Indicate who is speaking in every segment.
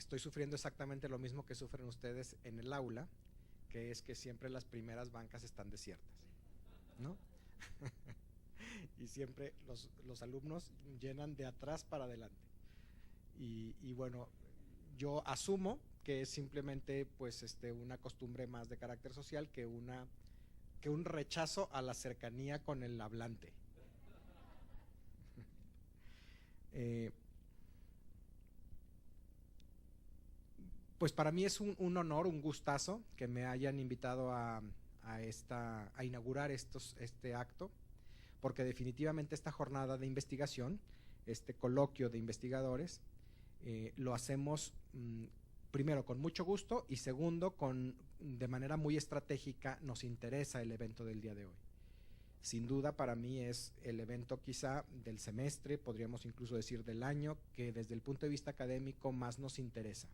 Speaker 1: estoy sufriendo exactamente lo mismo que sufren ustedes en el aula, que es que siempre las primeras bancas están desiertas, ¿no? Y siempre los alumnos llenan de atrás para adelante. Y bueno, yo asumo que es simplemente pues una costumbre más de carácter social que un rechazo a la cercanía con el hablante. Pues para mí es un honor, un gustazo que me hayan invitado a inaugurar este acto, porque definitivamente esta jornada de investigación, este coloquio de investigadores, lo hacemos primero con mucho gusto y segundo de manera muy estratégica. Nos interesa el evento del día de hoy. Sin duda para mí es el evento quizá del semestre, podríamos incluso decir del año, que desde el punto de vista académico más nos interesa.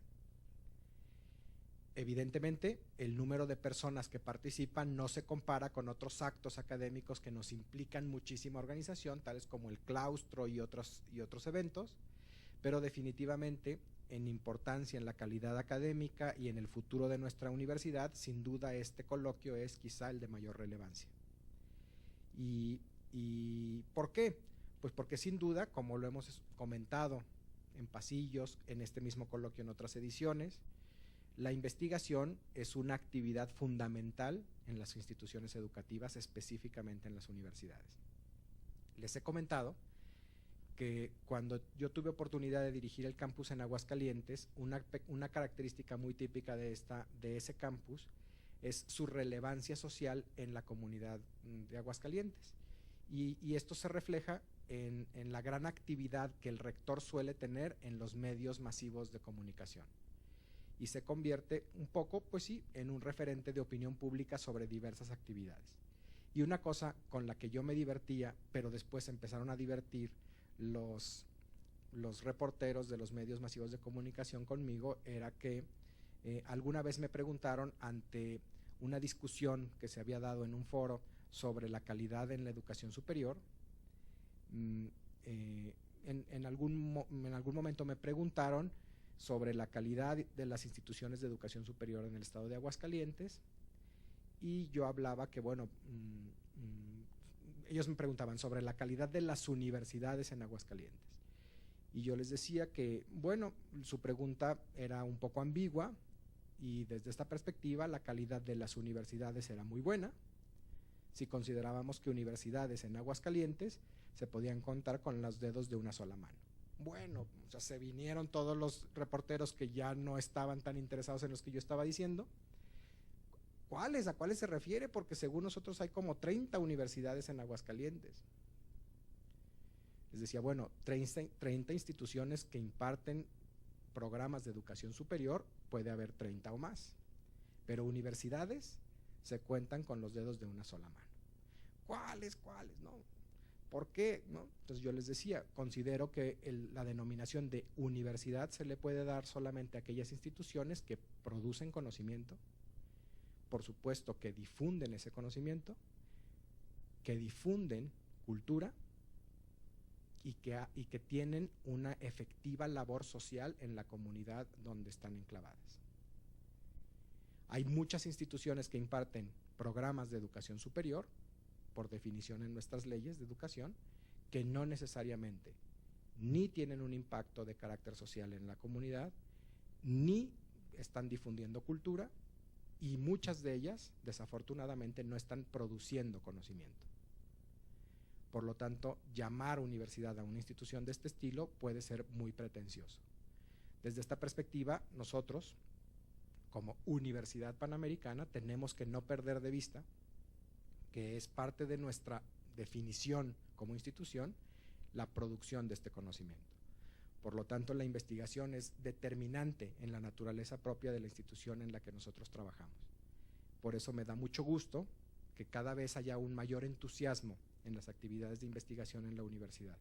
Speaker 1: Evidentemente, el número de personas que participan no se compara con otros actos académicos que nos implican muchísima organización, tales como el claustro y otros eventos, pero definitivamente en importancia, en la calidad académica y en el futuro de nuestra universidad, sin duda este coloquio es quizá el de mayor relevancia. ¿Y por qué? Pues porque sin duda, como lo hemos comentado en pasillos, en este mismo coloquio en otras ediciones, la investigación es una actividad fundamental en las instituciones educativas, específicamente en las universidades. Les he comentado que cuando yo tuve oportunidad de dirigir el campus en Aguascalientes, una característica muy típica de ese campus es su relevancia social en la comunidad de Aguascalientes. Y esto se refleja en la gran actividad que el rector suele tener en los medios masivos de comunicación. Y se convierte un poco, pues sí, en un referente de opinión pública sobre diversas actividades. Y una cosa con la que yo me divertía, pero después empezaron a divertir los reporteros de los medios masivos de comunicación conmigo, era que alguna vez me preguntaron, ante una discusión que se había dado en un foro sobre la calidad en la educación superior, en algún momento me preguntaron sobre la calidad de las instituciones de educación superior en el estado de Aguascalientes, y yo hablaba que, bueno, ellos me preguntaban sobre la calidad de las universidades en Aguascalientes. Y yo les decía que, bueno, su pregunta era un poco ambigua, y desde esta perspectiva la calidad de las universidades era muy buena, si considerábamos que universidades en Aguascalientes se podían contar con los dedos de una sola mano. Bueno, o sea, se vinieron todos los reporteros que ya no estaban tan interesados en los que yo estaba diciendo. ¿Cuáles? ¿A cuáles se refiere? Porque según nosotros hay como 30 universidades en Aguascalientes. Les decía, bueno, 30 instituciones que imparten programas de educación superior, puede haber 30 o más, pero universidades se cuentan con los dedos de una sola mano. ¿Cuáles? ¿No? ¿Por qué? ¿No? Entonces yo les decía, considero que la denominación de universidad se le puede dar solamente a aquellas instituciones que producen conocimiento, por supuesto que difunden ese conocimiento, que difunden cultura y que tienen una efectiva labor social en la comunidad donde están enclavadas. Hay muchas instituciones que imparten programas de educación superior, por definición en nuestras leyes de educación, que no necesariamente ni tienen un impacto de carácter social en la comunidad, ni están difundiendo cultura, y muchas de ellas, desafortunadamente, no están produciendo conocimiento. Por lo tanto, llamar universidad a una institución de este estilo puede ser muy pretencioso. Desde esta perspectiva, nosotros, como Universidad Panamericana, tenemos que no perder de vista que es parte de nuestra definición como institución la producción de este conocimiento. Por lo tanto, la investigación es determinante en la naturaleza propia de la institución en la que nosotros trabajamos. Por eso me da mucho gusto que cada vez haya un mayor entusiasmo en las actividades de investigación en la universidad.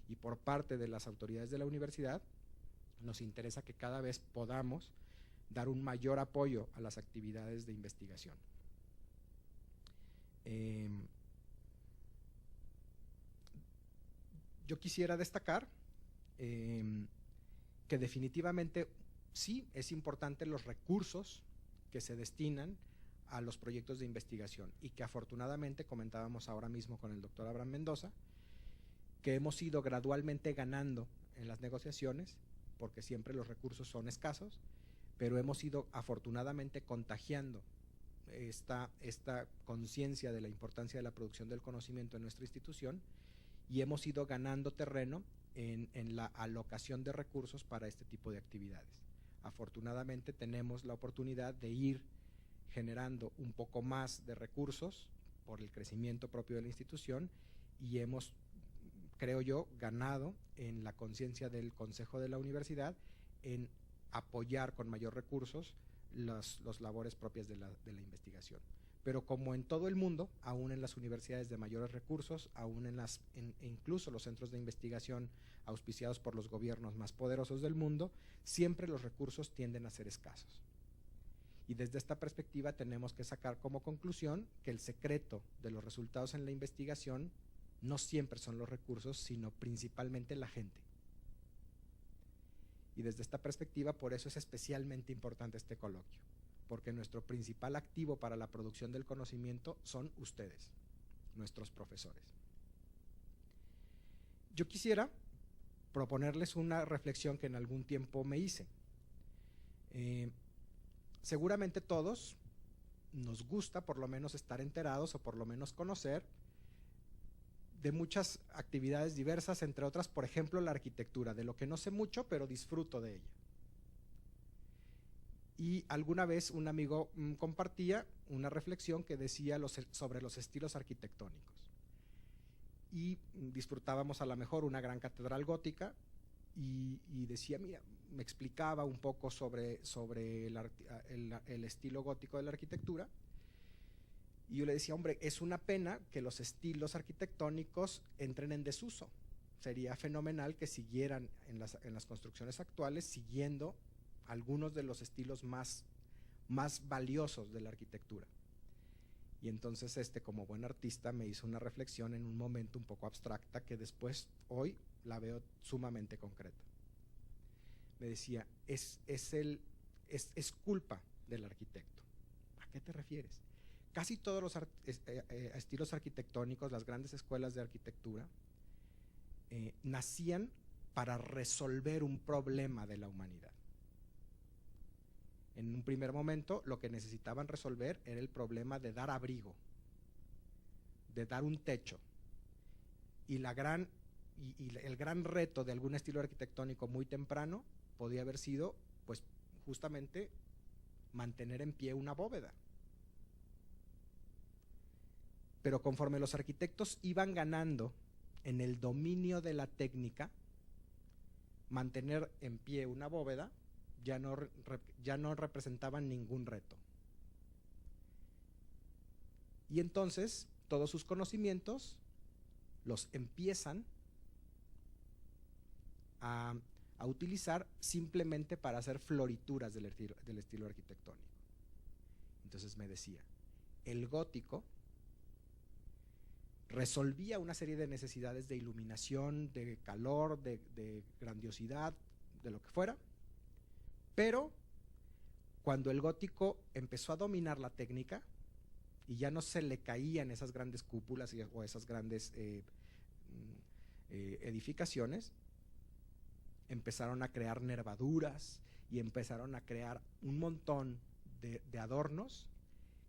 Speaker 1: Y por parte de las autoridades de la universidad, nos interesa que cada vez podamos dar un mayor apoyo a las actividades de investigación. Yo quisiera destacar que definitivamente sí es importante los recursos que se destinan a los proyectos de investigación y que afortunadamente comentábamos ahora mismo con el doctor Abraham Mendoza, que hemos ido gradualmente ganando en las negociaciones, porque siempre los recursos son escasos, pero hemos ido afortunadamente contagiando esta conciencia de la importancia de la producción del conocimiento en nuestra institución y hemos ido ganando terreno en la alocación de recursos para este tipo de actividades. Afortunadamente tenemos la oportunidad de ir generando un poco más de recursos por el crecimiento propio de la institución y hemos, creo yo, ganado en la conciencia del Consejo de la Universidad en apoyar con mayor recursos las labores propias de la investigación. Pero como en todo el mundo, aún en las universidades de mayores recursos, aún incluso los centros de investigación auspiciados por los gobiernos más poderosos del mundo, siempre los recursos tienden a ser escasos. Y desde esta perspectiva tenemos que sacar como conclusión que el secreto de los resultados en la investigación no siempre son los recursos, sino principalmente la gente. Y desde esta perspectiva, por eso es especialmente importante este coloquio, porque nuestro principal activo para la producción del conocimiento son ustedes, nuestros profesores. Yo quisiera proponerles una reflexión que en algún tiempo me hice. Seguramente todos nos gusta por lo menos estar enterados o por lo menos conocer de muchas actividades diversas, entre otras, por ejemplo, la arquitectura, de lo que no sé mucho, pero disfruto de ella. Y alguna vez un amigo compartía una reflexión que decía sobre los estilos arquitectónicos. Y disfrutábamos a lo mejor una gran catedral gótica y decía, mira, me explicaba un poco sobre el estilo gótico de la arquitectura. Y yo le decía, hombre, es una pena que los estilos arquitectónicos entren en desuso. Sería fenomenal que siguieran en las construcciones actuales, siguiendo algunos de los estilos más valiosos de la arquitectura. Y entonces como buen artista me hizo una reflexión en un momento un poco abstracta que después hoy la veo sumamente concreta. Me decía, es culpa del arquitecto. ¿A qué te refieres? Casi todos los estilos arquitectónicos, las grandes escuelas de arquitectura, nacían para resolver un problema de la humanidad. En un primer momento, lo que necesitaban resolver era el problema de dar abrigo, de dar un techo. Y el gran reto de algún estilo arquitectónico muy temprano podía haber sido, pues, justamente mantener en pie una bóveda. Pero conforme los arquitectos iban ganando en el dominio de la técnica, mantener en pie una bóveda ya no representaban ningún reto. Y entonces todos sus conocimientos los empiezan a utilizar simplemente para hacer florituras del estilo arquitectónico. Entonces me decía, el gótico resolvía una serie de necesidades de iluminación, de calor, de grandiosidad, de lo que fuera, pero cuando el gótico empezó a dominar la técnica y ya no se le caían esas grandes cúpulas o esas grandes edificaciones, empezaron a crear nervaduras y empezaron a crear un montón de adornos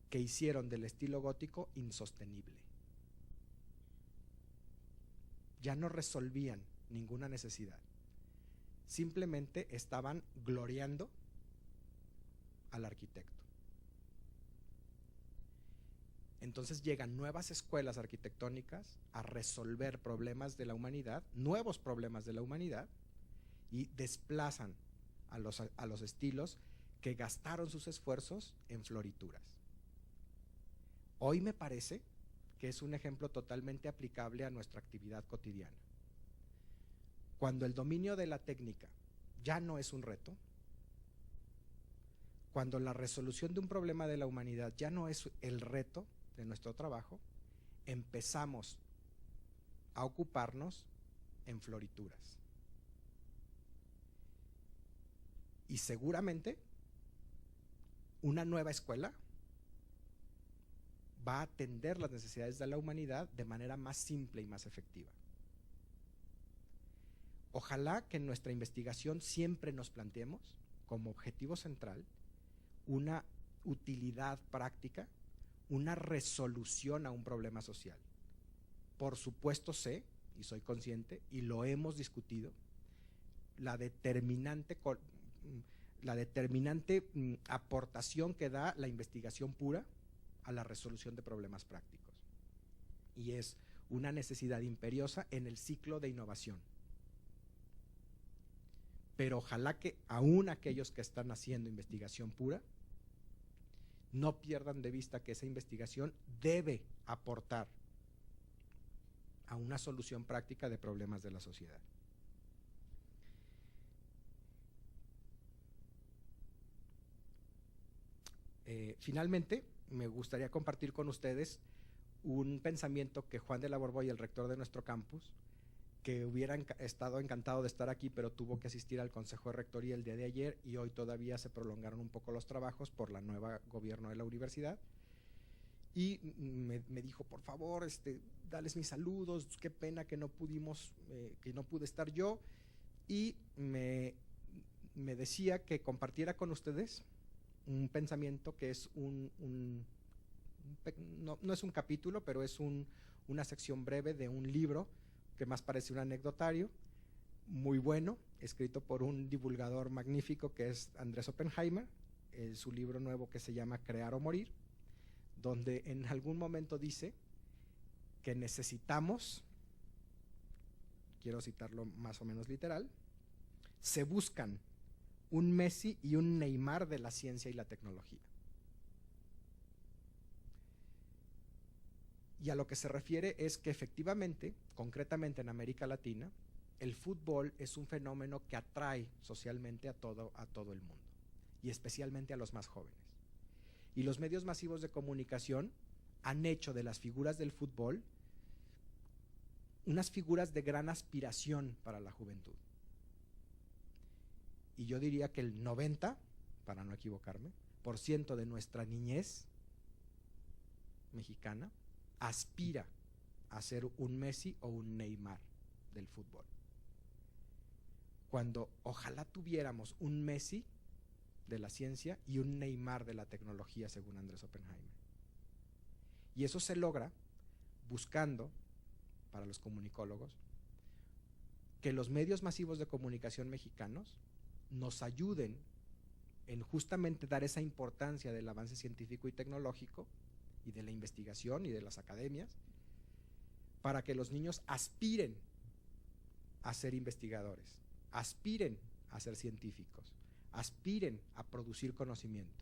Speaker 1: que hicieron del estilo gótico insostenible. Ya no resolvían ninguna necesidad. Simplemente estaban gloriando al arquitecto. Entonces llegan nuevas escuelas arquitectónicas a resolver problemas de la humanidad, nuevos problemas de la humanidad, y desplazan a los estilos que gastaron sus esfuerzos en florituras. Hoy me parece que es un ejemplo totalmente aplicable a nuestra actividad cotidiana. Cuando el dominio de la técnica ya no es un reto, cuando la resolución de un problema de la humanidad ya no es el reto de nuestro trabajo, empezamos a ocuparnos en florituras. Y seguramente una nueva escuela va a atender las necesidades de la humanidad de manera más simple y más efectiva. Ojalá que en nuestra investigación siempre nos planteemos como objetivo central una utilidad práctica, una resolución a un problema social. Por supuesto sé, y soy consciente, y lo hemos discutido, la determinante aportación que da la investigación pura a la resolución de problemas prácticos. Y es una necesidad imperiosa en el ciclo de innovación. Pero ojalá que aún aquellos que están haciendo investigación pura no pierdan de vista que esa investigación debe aportar a una solución práctica de problemas de la sociedad. Finalmente, me gustaría compartir con ustedes un pensamiento que Juan de la Borbolla, el rector de nuestro campus, que hubiera estado encantado de estar aquí, pero tuvo que asistir al Consejo de Rectoría el día de ayer y hoy todavía se prolongaron un poco los trabajos por la nueva gobierno de la universidad. Y me dijo, por favor, dales mis saludos, qué pena que no pude estar yo. Y me decía que compartiera con ustedes un pensamiento que es no es un capítulo, pero es una sección breve de un libro que más parece un anecdotario, muy bueno, escrito por un divulgador magnífico que es Andrés Oppenheimer, su libro nuevo que se llama Crear o Morir, donde en algún momento dice que necesitamos, quiero citarlo más o menos literal, se buscan un Messi y un Neymar de la ciencia y la tecnología. Y a lo que se refiere es que efectivamente, concretamente en América Latina, el fútbol es un fenómeno que atrae socialmente a todo el mundo, y especialmente a los más jóvenes. Y los medios masivos de comunicación han hecho de las figuras del fútbol unas figuras de gran aspiración para la juventud. Y yo diría que el 90%, para no equivocarme, % de nuestra niñez mexicana aspira a ser un Messi o un Neymar del fútbol. Cuando ojalá tuviéramos un Messi de la ciencia y un Neymar de la tecnología, según Andrés Oppenheimer. Y eso se logra buscando, para los comunicólogos, que los medios masivos de comunicación mexicanos nos ayuden en justamente dar esa importancia del avance científico y tecnológico y de la investigación y de las academias, para que los niños aspiren a ser investigadores, aspiren a ser científicos, aspiren a producir conocimiento.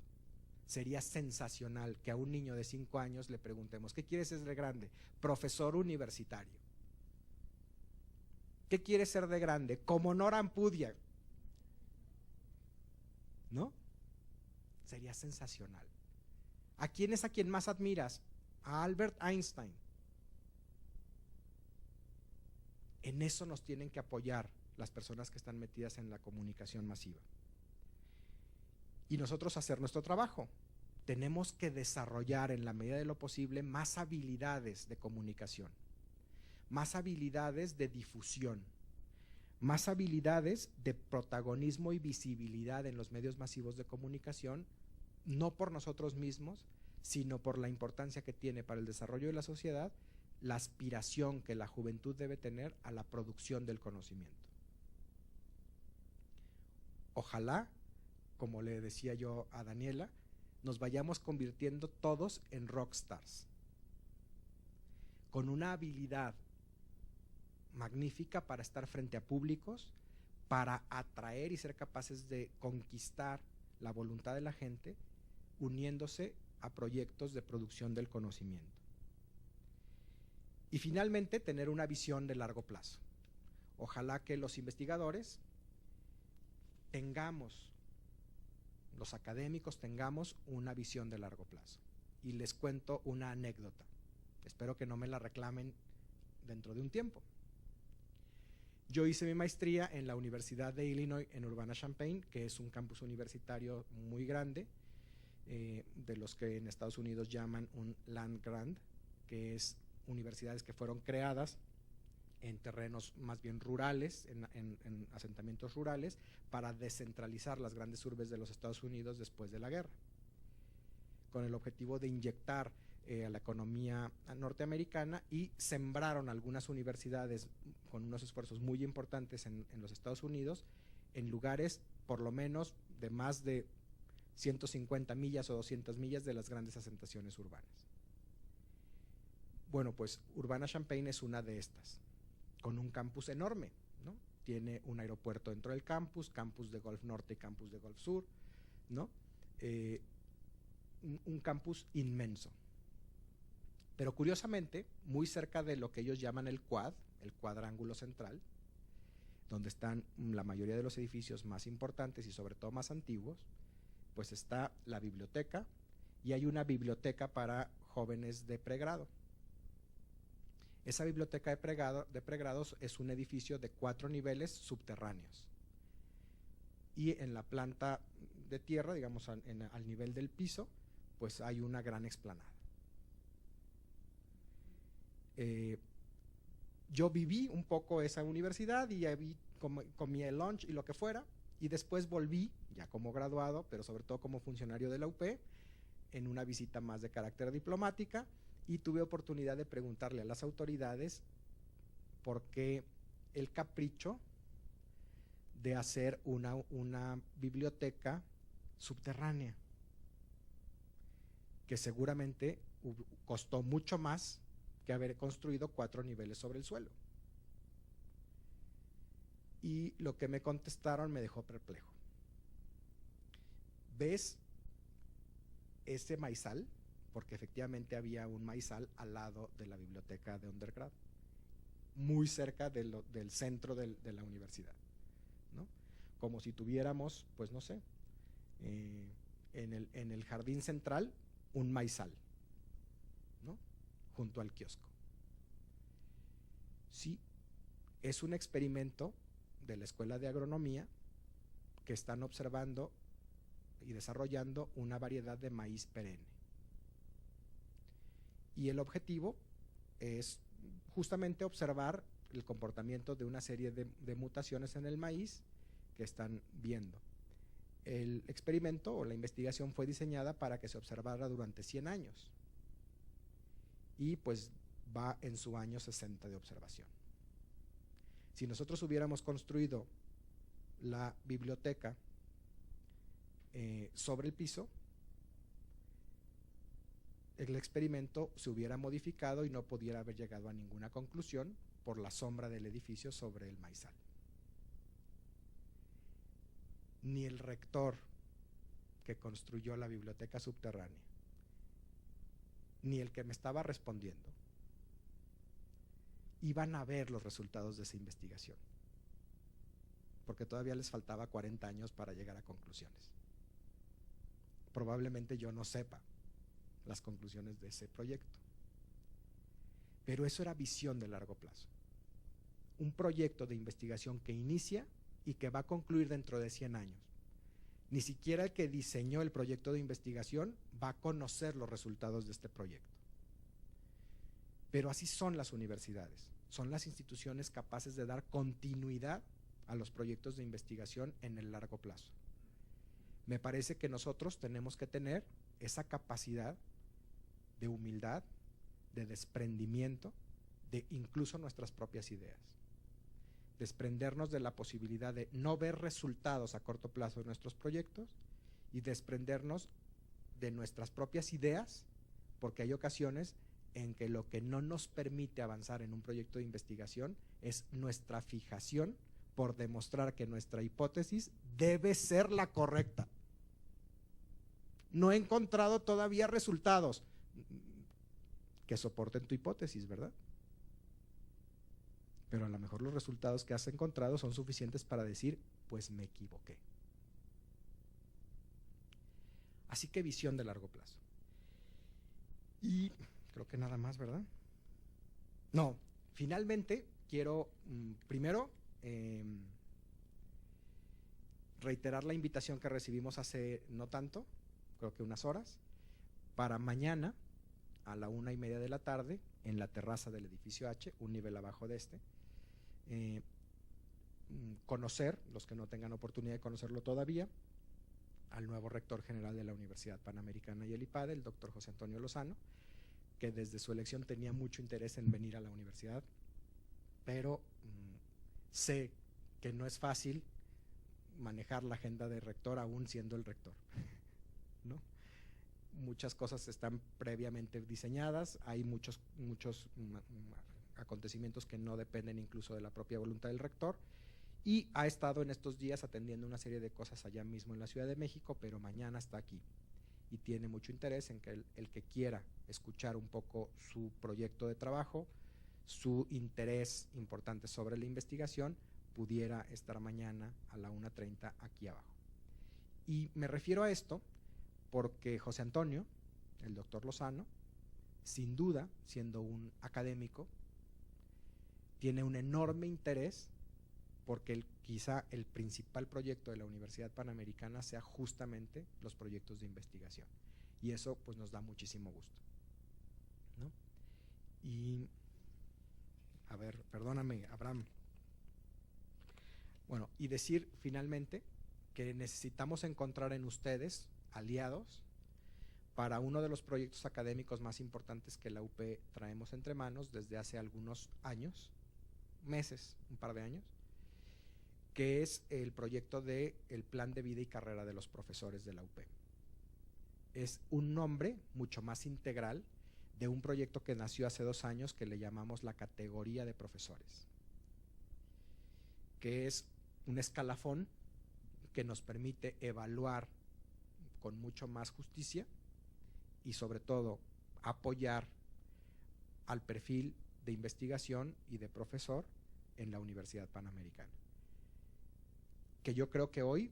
Speaker 1: Sería sensacional que a un niño de 5 años le preguntemos, ¿qué quieres ser de grande? Profesor universitario. ¿Qué quieres ser de grande? Como Nora Ampudia. ¿No? Sería sensacional. ¿A quién es a quien más admiras? A Albert Einstein. En eso nos tienen que apoyar las personas que están metidas en la comunicación masiva. Y nosotros hacer nuestro trabajo. Tenemos que desarrollar en la medida de lo posible más habilidades de comunicación, más habilidades de difusión, más habilidades de protagonismo y visibilidad en los medios masivos de comunicación, no por nosotros mismos, sino por la importancia que tiene para el desarrollo de la sociedad, la aspiración que la juventud debe tener a la producción del conocimiento. Ojalá, como le decía yo a Daniela, nos vayamos convirtiendo todos en rockstars, con una habilidad magnífica para estar frente a públicos, para atraer y ser capaces de conquistar la voluntad de la gente, uniéndose a proyectos de producción del conocimiento. Y finalmente, tener una visión de largo plazo. Ojalá que los investigadores tengamos, los académicos tengamos una visión de largo plazo. Y les cuento una anécdota. Espero que no me la reclamen dentro de un tiempo. Yo hice mi maestría en la Universidad de Illinois en Urbana-Champaign, que es un campus universitario muy grande, de los que en Estados Unidos llaman un land grant, que es universidades que fueron creadas en terrenos más bien rurales, en asentamientos rurales, para descentralizar las grandes urbes de los Estados Unidos después de la guerra, con el objetivo de inyectar a la economía norteamericana, y sembraron algunas universidades con unos esfuerzos muy importantes en los Estados Unidos, en lugares por lo menos de más de 150 millas o 200 millas de las grandes asentaciones urbanas. Bueno, pues Urbana-Champaign es una de estas, con un campus enorme, ¿no? Tiene un aeropuerto dentro del campus, campus de Golf Norte y campus de Golf Sur, ¿no? Un campus inmenso. Pero curiosamente, muy cerca de lo que ellos llaman el Quad, el cuadrángulo central, donde están la mayoría de los edificios más importantes y sobre todo más antiguos, pues está la biblioteca, y hay una biblioteca para jóvenes de pregrado. Esa biblioteca de pregrados es un edificio de 4 niveles subterráneos, y en la planta de tierra, digamos al nivel del piso, pues hay una gran explanada. Yo viví un poco esa universidad y ahí comí el lunch y lo que fuera, y después volví, ya como graduado, pero sobre todo como funcionario de la UP, en una visita más de carácter diplomática, y tuve oportunidad de preguntarle a las autoridades por qué el capricho de hacer una biblioteca subterránea, que seguramente costó mucho más que haber construido 4 niveles sobre el suelo. Y lo que me contestaron me dejó perplejo. ¿Ves ese maizal? Porque efectivamente había un maizal al lado de la biblioteca de undergrad, muy cerca del centro de la universidad, ¿no? Como si tuviéramos, pues no sé, en el jardín central un maizal, ¿no? Junto al kiosco. Sí, es un experimento de la Escuela de Agronomía, que están observando y desarrollando una variedad de maíz perenne. Y el objetivo es justamente observar el comportamiento de una serie de mutaciones en el maíz que están viendo. El experimento o la investigación fue diseñada para que se observara durante 100 años, y pues va en su año 60 de observación. Si nosotros hubiéramos construido la biblioteca sobre el piso, el experimento se hubiera modificado y no pudiera haber llegado a ninguna conclusión por la sombra del edificio sobre el maizal. Ni el rector que construyó la biblioteca subterránea, ni el que me estaba respondiendo, iban a ver los resultados de esa investigación, porque todavía les faltaba 40 años para llegar a conclusiones. Probablemente yo no sepa las conclusiones de ese proyecto, pero eso era visión de largo plazo. Un proyecto de investigación que inicia y que va a concluir dentro de 100 años. Ni siquiera el que diseñó el proyecto de investigación va a conocer los resultados de este proyecto. Pero así son las universidades, son las instituciones capaces de dar continuidad a los proyectos de investigación en el largo plazo. Me parece que nosotros tenemos que tener esa capacidad de humildad, de desprendimiento de incluso nuestras propias ideas. Desprendernos de la posibilidad de no ver resultados a corto plazo de nuestros proyectos, y desprendernos de nuestras propias ideas, porque hay ocasiones en que lo que no nos permite avanzar en un proyecto de investigación es nuestra fijación por demostrar que nuestra hipótesis debe ser la correcta. No he encontrado todavía resultados que soporten tu hipótesis, ¿verdad? Pero a lo mejor los resultados que has encontrado son suficientes para decir, pues me equivoqué. Así que visión de largo plazo. Y creo que nada más, ¿verdad? No, finalmente quiero primero reiterar la invitación que recibimos hace no tanto, creo que unas horas, para mañana a la 1:30 de la tarde en la terraza del edificio H, un nivel abajo de este, conocer, los que no tengan oportunidad de conocerlo todavía, al nuevo rector general de la Universidad Panamericana y el IPADE, el doctor José Antonio Lozano, que desde su elección tenía mucho interés en venir a la universidad, pero sé que no es fácil manejar la agenda de rector aún siendo el rector, ¿no? Muchas cosas están previamente diseñadas, hay muchos acontecimientos que no dependen incluso de la propia voluntad del rector, y ha estado en estos días atendiendo una serie de cosas allá mismo en la Ciudad de México, pero mañana está aquí y tiene mucho interés en que el que quiera escuchar un poco su proyecto de trabajo, su interés importante sobre la investigación, pudiera estar mañana a la 1:30 aquí abajo. Y me refiero a esto porque José Antonio, el doctor Lozano, sin duda, siendo un académico, tiene un enorme interés porque quizá el principal proyecto de la Universidad Panamericana sea justamente los proyectos de investigación. Y eso pues nos da muchísimo gusto, ¿no? Y, a ver, perdóname, Abraham. Bueno, y decir finalmente que necesitamos encontrar en ustedes aliados para uno de los proyectos académicos más importantes que la UP traemos entre manos desde hace algunos años, meses, un par de años, que es el proyecto del plan de vida y carrera de los profesores de la UP. Es un nombre mucho más integral de un proyecto que nació hace 2 años que le llamamos la categoría de profesores, que es un escalafón que nos permite evaluar con mucho más justicia y sobre todo apoyar al perfil de investigación y de profesor en la Universidad Panamericana, que yo creo que hoy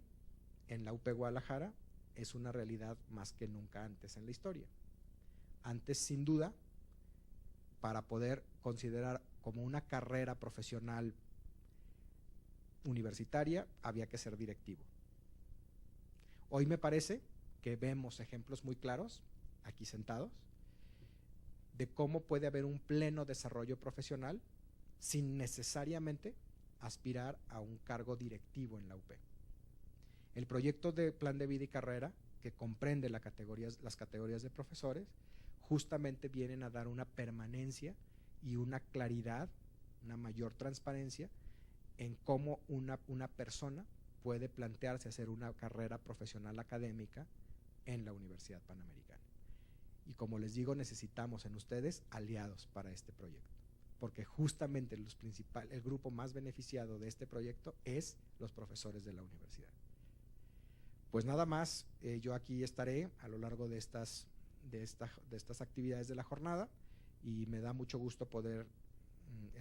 Speaker 1: en la UP Guadalajara es una realidad más que nunca antes en la historia. Antes, sin duda, para poder considerar como una carrera profesional universitaria, había que ser directivo. Hoy me parece que vemos ejemplos muy claros, aquí sentados, de cómo puede haber un pleno desarrollo profesional sin necesariamente aspirar a un cargo directivo en la UP. El proyecto de plan de vida y carrera, que comprende las categorías de profesores, justamente vienen a dar una permanencia y una claridad, una mayor transparencia en cómo una persona puede plantearse hacer una carrera profesional académica en la Universidad Panamericana. Y como les digo, necesitamos en ustedes aliados para este proyecto, porque justamente el grupo más beneficiado de este proyecto es los profesores de la universidad. Pues nada más, yo aquí estaré a lo largo de estas actividades de la jornada y me da mucho gusto poder